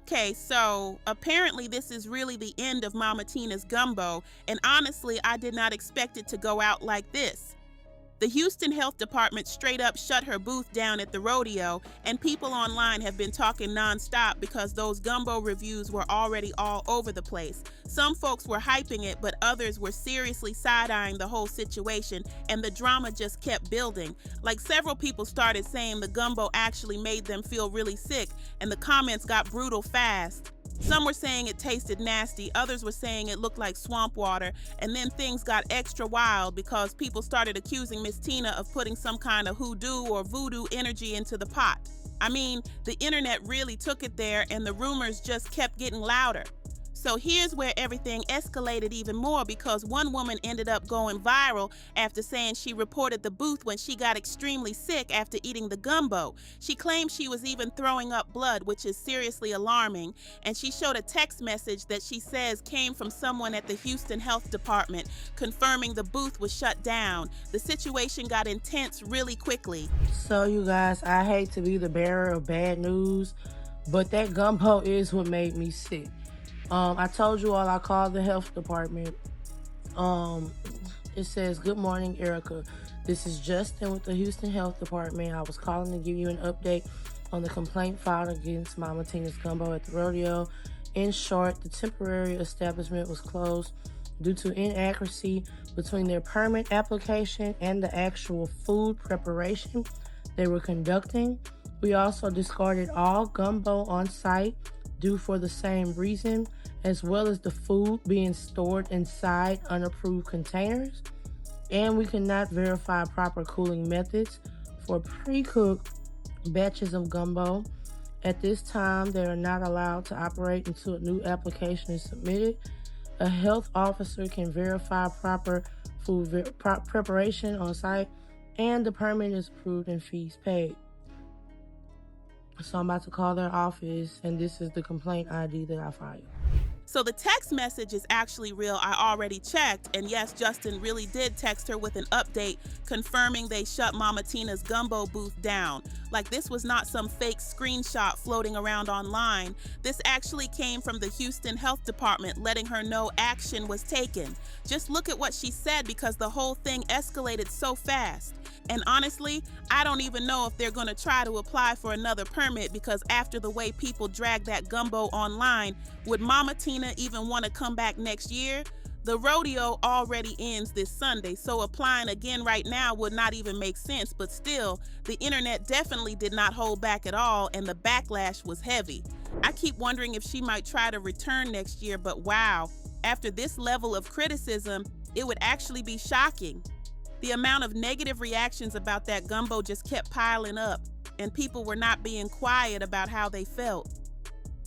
Okay, so apparently this is really the end of Mama Tina's Gumbo, and honestly, I did not expect it to go out like this. The Houston Health Department straight up shut her booth down at the rodeo, and people online have been talking nonstop because those gumbo reviews were already all over the place. Some folks were hyping it, but others were seriously side-eyeing the whole situation, and the drama just kept building. Like, several people started saying the gumbo actually made them feel really sick, and the comments got brutal fast. Some were saying it tasted nasty, others were saying it looked like swamp water, and then things got extra wild because people started accusing Miss Tina of putting some kind of hoodoo or voodoo energy into the pot. I mean, the internet really took it there, and the rumors just kept getting louder. So here's where everything escalated even more, because one woman ended up going viral after saying she reported the booth when she got extremely sick after eating the gumbo. She claimed she was even throwing up blood, which is seriously alarming, and she showed a text message that she says came from someone at the Houston Health Department confirming the booth was shut down. The situation got intense really quickly. So you guys, I hate to be the bearer of bad news, but that gumbo is what made me sick. I told you all I called the health department. It says, "Good morning, Erica. This is Justin with the Houston Health Department. I was calling to give you an update on the complaint filed against Mama Tina's Gumbo at the rodeo. In short, the temporary establishment was closed due to inaccuracy between their permit application and the actual food preparation they were conducting. We also discarded all gumbo on site due for the same reason, as well as the food being stored inside unapproved containers. And we cannot verify proper cooling methods for pre-cooked batches of gumbo. At this time, they are not allowed to operate until a new application is submitted. A health officer can verify proper food preparation on site, and the permit is approved and fees paid." So I'm about to call their office, and this is the complaint ID that I filed. So the text message is actually real. I already checked, and yes, Justin really did text her with an update confirming they shut Mama Tina's Gumbo booth down. Like, this was not some fake screenshot floating around online. This actually came from the Houston Health Department letting her know action was taken. Just look at what she said, because the whole thing escalated so fast. And honestly, I don't even know if they're going to try to apply for another permit, because after the way people drag that gumbo online, would Mama Tina even want to come back next year? The rodeo already ends this Sunday, so applying again right now would not even make sense, but still, the internet definitely did not hold back at all, and the backlash was heavy. I keep wondering if she might try to return next year, but wow, after this level of criticism, it would actually be shocking. The amount of negative reactions about that gumbo just kept piling up, and people were not being quiet about how they felt.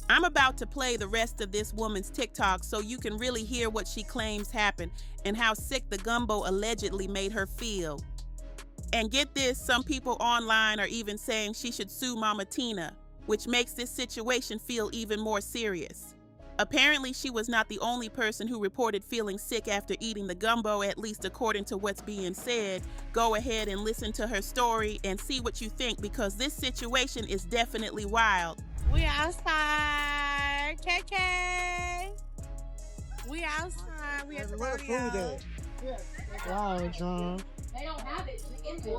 I'm about to play the rest of this woman's TikTok so you can really hear what she claims happened and how sick the gumbo allegedly made her feel. And get this, some people online are even saying she should sue Mama Tina, which makes this situation feel even more serious. Apparently, she was not the only person who reported feeling sick after eating the gumbo, at least according to what's being said. Go ahead and listen to her story and see what you think, because this situation is definitely wild. We outside, KK. We outside. We at the rodeo. Wow, John. They don't have it in there.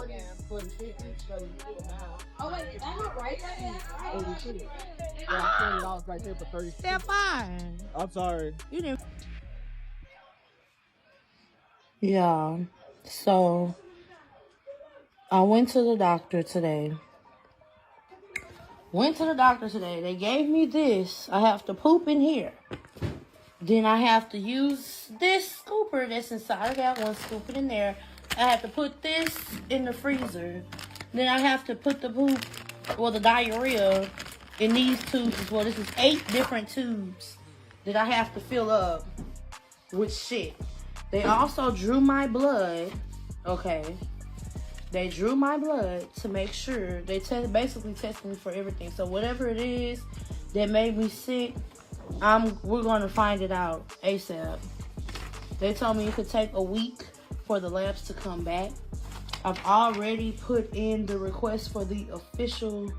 Oh wait, is that not right? $20 right there for 30. They're fine. I'm sorry. You didn't. Yeah, so I went to the doctor today. They gave me this. I have to poop in here. Then I have to use this scooper that's inside. I got one scooping in there. I have to put this in the freezer. Then I have to put the poop, or the diarrhea, in these tubes as well. This is 8 different tubes that I have to fill up with shit. They also drew my blood. Okay. They drew my blood to make sure. They basically tested me for everything. So whatever it is that made me sick, we're going to find it out ASAP. They told me it could take a week for the labs to come back. I've already put in the request for the official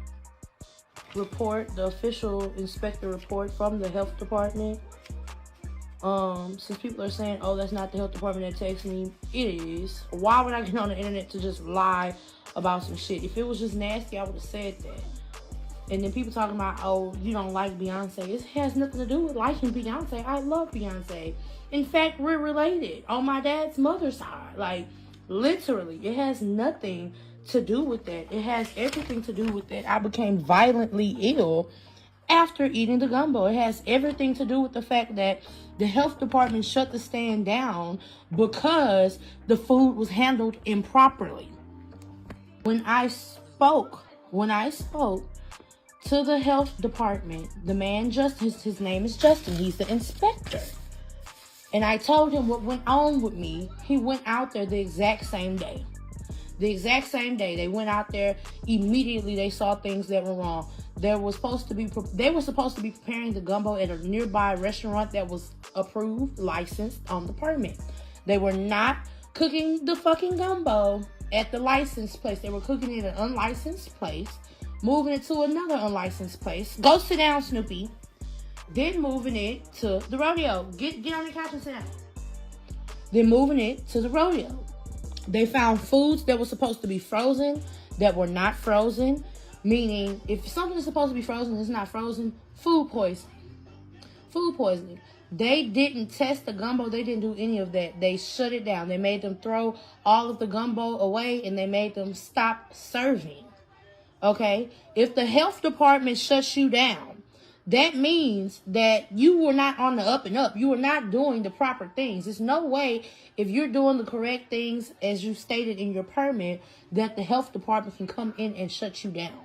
report, the official inspector report from the health department. Since people are saying, oh, that's not the health department that texted me, it is. Why would I get on the internet to just lie about some shit? If it was just nasty, I would have said that. And then people talking about, oh, you don't like Beyonce. It has nothing to do with liking Beyonce. I love Beyonce. In fact, we're related on my dad's mother's side. Like, literally, it has nothing to do with that. It has everything to do with that. I became violently ill after eating the gumbo. It has everything to do with the fact that the health department shut the stand down because the food was handled improperly. When I spoke to the health department, the man, his name is Justin, he's the inspector. And I told him what went on with me. He went out there the exact same day. The exact same day. They went out there, immediately they saw things that were wrong. They were supposed to be preparing the gumbo at a nearby restaurant that was approved, licensed on the permit. They were not cooking the fucking gumbo at the licensed place. They were cooking it at an unlicensed place, moving it to another unlicensed place. Go sit down, Snoopy. Then moving it to the rodeo. Get on the couch and sit down. Then moving it to the rodeo. They found foods that were supposed to be frozen that were not frozen. Meaning, if something is supposed to be frozen and it's not frozen, food poisoning. Food poisoning. They didn't test the gumbo. They didn't do any of that. They shut it down. They made them throw all of the gumbo away and they made them stop serving. Okay? If the health department shuts you down, that means that you were not on the up and up. You were not doing the proper things. There's no way, if you're doing the correct things as you stated in your permit, that the health department can come in and shut you down.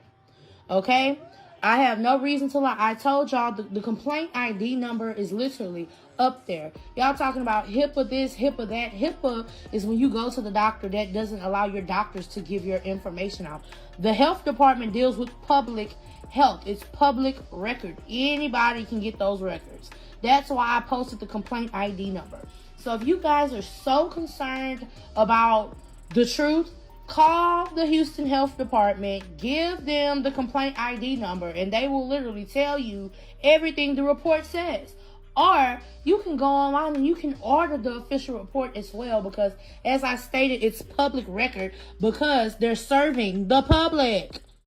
Okay? I have no reason to lie. I told y'all the complaint ID number is literally up there. Y'all talking about HIPAA this, HIPAA that. HIPAA is when you go to the doctor that doesn't allow your doctors to give your information out. The health department deals with public health. It's public record. Anybody can get those records. That's why I posted the complaint ID number. So if you guys are so concerned about the truth, call the Houston Health Department, give them the complaint ID number, and they will literally tell you everything the report says. Or you can go online and you can order the official report as well, because as I stated, it's public record because they're serving the public.